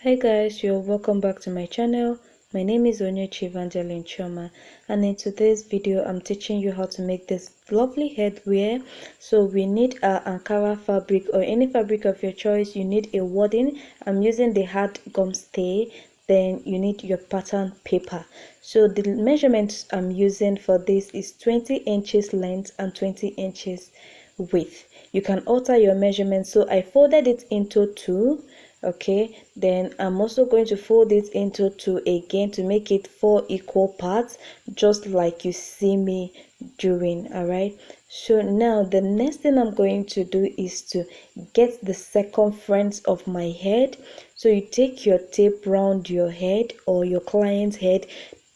Hi guys, you're welcome back to my channel. My name is Onyechi Evangeline Choma, and in today's video I'm teaching you how to make this lovely headwear. So we need our Ankara fabric or any fabric of your choice. You need a wadding. I'm using the hard gum stay. Then you need your pattern paper. So the measurements I'm using for this is 20 inches length and 20 inches width. You can alter your measurements. So I folded it into two. Okay, then I'm also going to fold it into two again to make it 4 equal parts, just like you see me doing. All right, so now the next thing I'm going to do is to get the circumference of my head. So you take your tape round your head or your client's head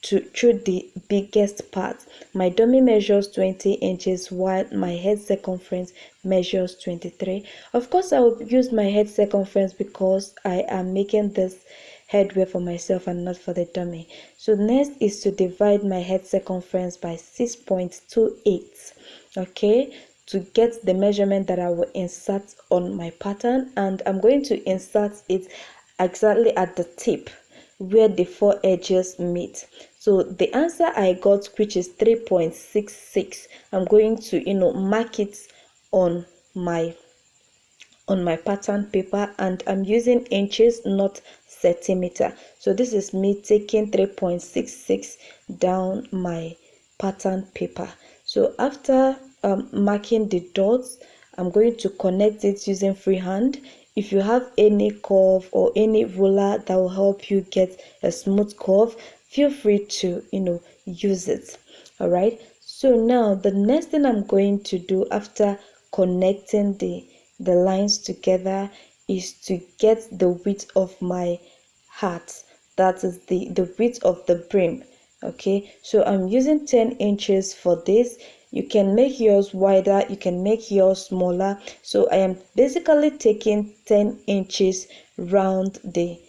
through the biggest part. My dummy measures 20 inches while my head circumference measures 23. Of course, I will use my head circumference because I am making this headwear for myself and not for the dummy. So next is to divide my head circumference by 6.28. Okay, to get the measurement that I will insert on my pattern, and I'm going to insert it exactly at the tip where the four edges meet. So the answer I got, which is 3.66, I'm going to mark it on my pattern paper, and I'm using inches, not centimeter. So this is me taking 3.66 down my pattern paper. So after marking the dots, I'm going to connect it using freehand. If you have any curve or any ruler that will help you get a smooth curve, feel free to use it. All right, so now the next thing I'm going to do after connecting the lines together is to get the width of my hat. That is the width of the brim. Okay, so I'm using 10 inches for this. You can make yours wider, you can make yours smaller. So I am basically taking 10 inches round the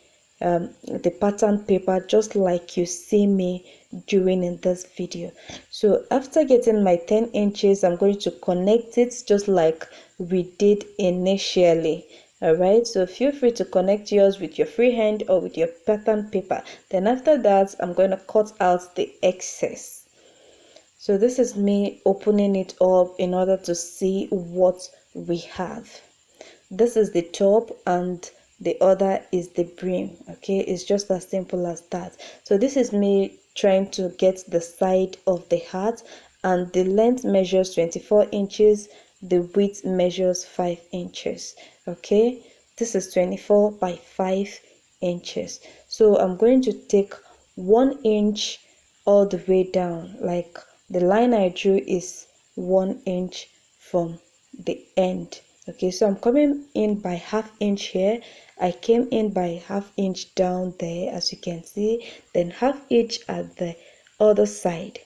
pattern paper, just like you see me doing in this video. So after getting my 10 inches, I'm going to connect it just like we did initially. All right, so feel free to connect yours with your freehand or with your pattern paper. Then after that, I'm going to cut out the excess. So this is me opening it up in order to see what we have. This is the top and the other is the brim. Okay, it's just as simple as that. So this is me trying to get the side of the hat, and the length measures 24 inches, the width measures 5 inches. Okay, this is 24 by 5 inches. So I'm going to take 1 inch all the way down. Like the line I drew is 1 inch from the end. Okay, so I'm coming in by ½ inch here. I came in by ½ inch down there, as you can see, then ½ inch at the other side.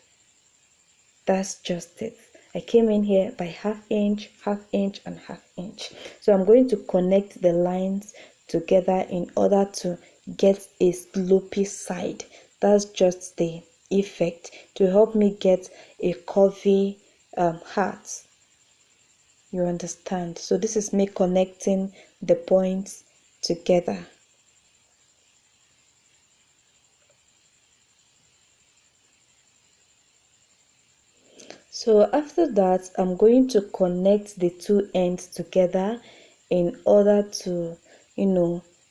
That's just it. I came in here by ½ inch, ½ inch, and ½ inch. So I'm going to connect the lines together in order to get a slopey side. That's just the effect to help me get a curvy hat. You understand? So this is me connecting the points together. So after that, I'm going to connect the two ends together in order to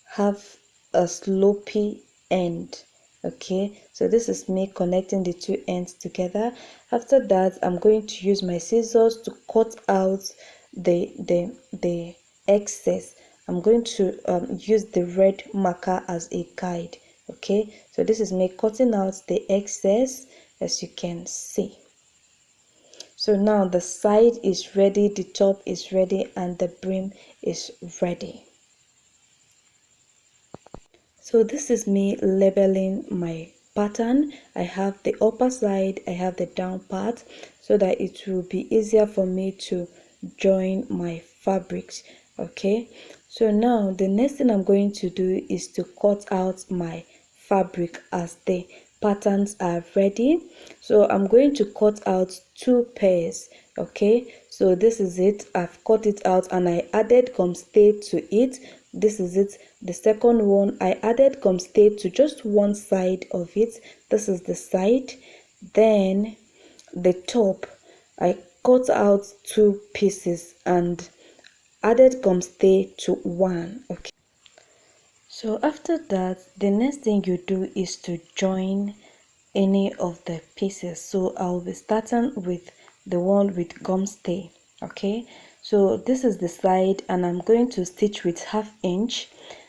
have a slopey end. Okay, so this is me connecting the two ends together. After that, I'm going to use my scissors to cut out the excess. I'm going to use the red marker as a guide. Okay, so this is me cutting out the excess, as you can see. So now the side is ready, the top is ready, and the brim is ready. So this is me labeling my pattern. I have the upper side, I have the down part, so that it will be easier for me to join my fabrics. Okay, so now the next thing I'm going to do is to cut out my fabric as the patterns are ready. So I'm going to cut out 2 pairs. Okay, so this is it. I've cut it out and I added gum stay to it this is it. The second one, I added gum stay to just one side of it. This is the side. Then the top, I cut out 2 pieces and added gum stay to one. Okay, so after that, the next thing you do is to join any of the pieces. So I'll be starting with the one with gum stay. Okay, so this is the side and I'm going to stitch with 1/2 inch.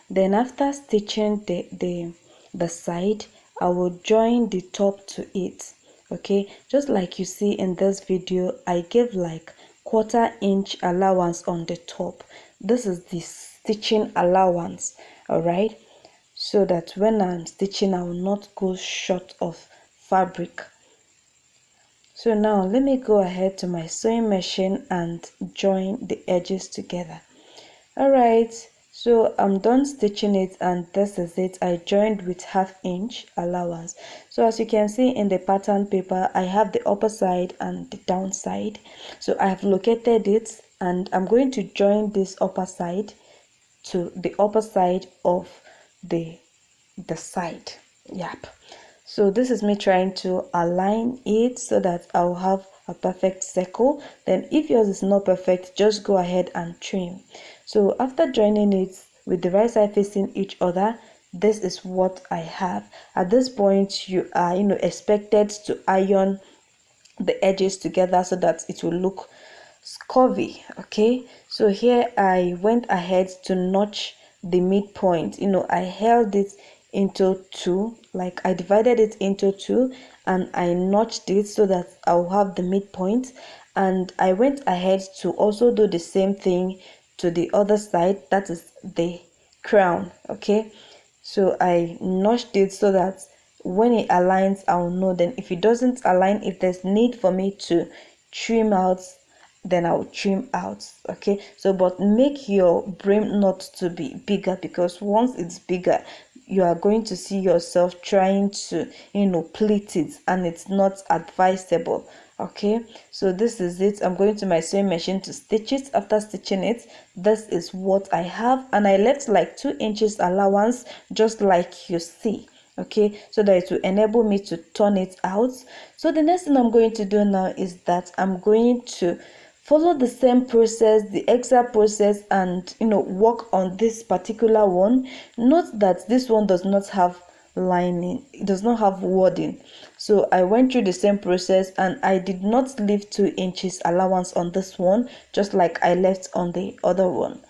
Then after stitching the side, I will join the top to it. Okay, just like you see in this video, I gave like 1/4 inch allowance on the top. This is the stitching allowance. All right, so that when I'm stitching, I will not go short of fabric. So now let me go ahead to my sewing machine and join the edges together. All right, so I'm done stitching it and this is it. I joined with 1/2 inch allowance. So as you can see in the pattern paper, I have the upper side and the down side. So I have located it and I'm going to join this upper side to the upper side of the side. Yep. So this is me trying to align it so that I'll have a perfect circle. Then if yours is not perfect, just go ahead and trim. So after joining it with the right side facing each other, this is what I have. At this point, you are expected to iron the edges together so that it will look curvy. Okay, so here I went ahead to notch the midpoint. I held it into 2, like I divided it into 2 and I notched it so that I'll have the midpoint. And I went ahead to also do the same thing to the other side, that is the crown. Okay, so I notched it so that when it aligns, I'll know. Then if it doesn't align, if there's need for me to trim out, then I'll trim out. Okay, so but make your brim knot to be bigger, because once it's bigger, you are going to see yourself trying to pleat it, and it's not advisable. Okay, so this is it. I'm going to my sewing machine to stitch it. After stitching it, this is what I have, and I left like 2 inches allowance, just like you see. Okay, so that it will enable me to turn it out. So the next thing I'm going to do now is that I'm going to follow the same process, the exact process, and work on this particular one. Note that this one does not have lining, it does not have wording. So I went through the same process and I did not leave 2 inches allowance on this one, just like I left on the other one.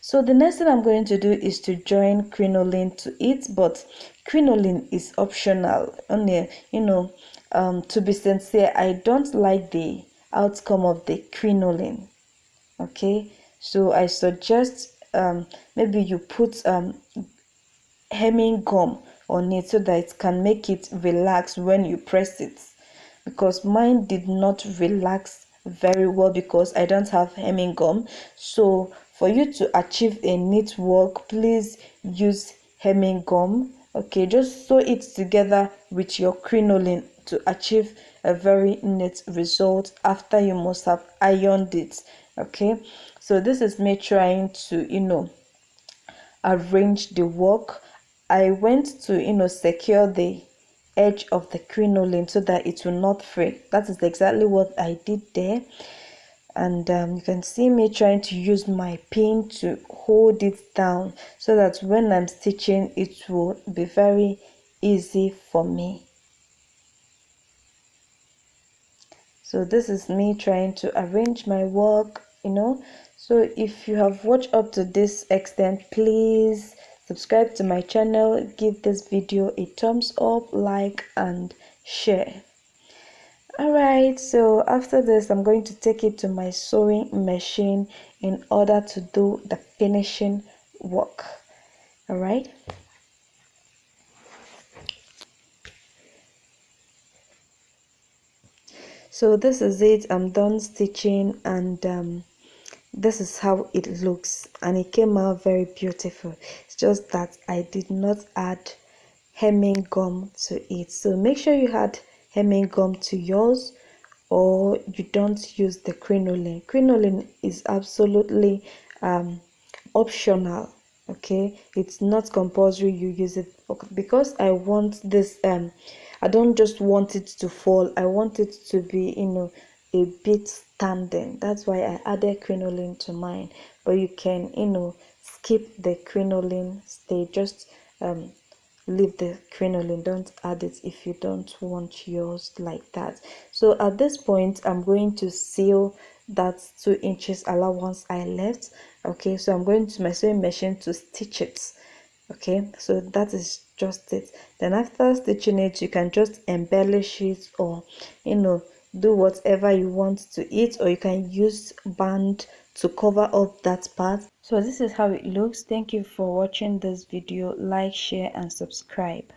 So the next thing I'm going to do is to join crinoline to it, but crinoline is optional. Only, to be sincere, I don't like the outcome of the crinoline. Okay, so I suggest maybe you put hemming gum on it so that it can make it relax when you press it, because mine did not relax very well because I don't have hemming gum. So for you to achieve a neat work, please use hemming gum. Okay, just sew it together with your crinoline to achieve a very neat result after you must have ironed it. Okay, so this is me trying to arrange the work. I went to secure the edge of the crinoline so that it will not fray. That is exactly what I did there. And you can see me trying to use my pin to hold it down so that when I'm stitching, it will be very easy for me. So this is me trying to arrange my work. So if you have watched up to this extent, please subscribe to my channel, give this video a thumbs up, like and share. Alright, so after this, I'm going to take it to my sewing machine in order to do the finishing work. Alright. So this is it. I'm done stitching, and this is how it looks, and it came out very beautiful. It's just that I did not add hemming gum to it. So make sure you add hemming gum to yours, or you don't use the crinoline. Crinoline is absolutely optional. Okay, it's not compulsory you use it, because I want this, I don't just want it to fall, I want it to be, a bit standing. That's why I added crinoline to mine. But you can, skip the crinoline stage. Just leave the crinoline, don't add it if you don't want yours like that. So at this point, I'm going to seal that 2 inches allowance I left. Okay, so I'm going to my sewing machine to stitch it. Okay, so that is just it. Then after stitching it, you can just embellish it, or do whatever you want to it, or you can use band to cover up that part. So this is how it looks. Thank you for watching this video. Like, share and subscribe.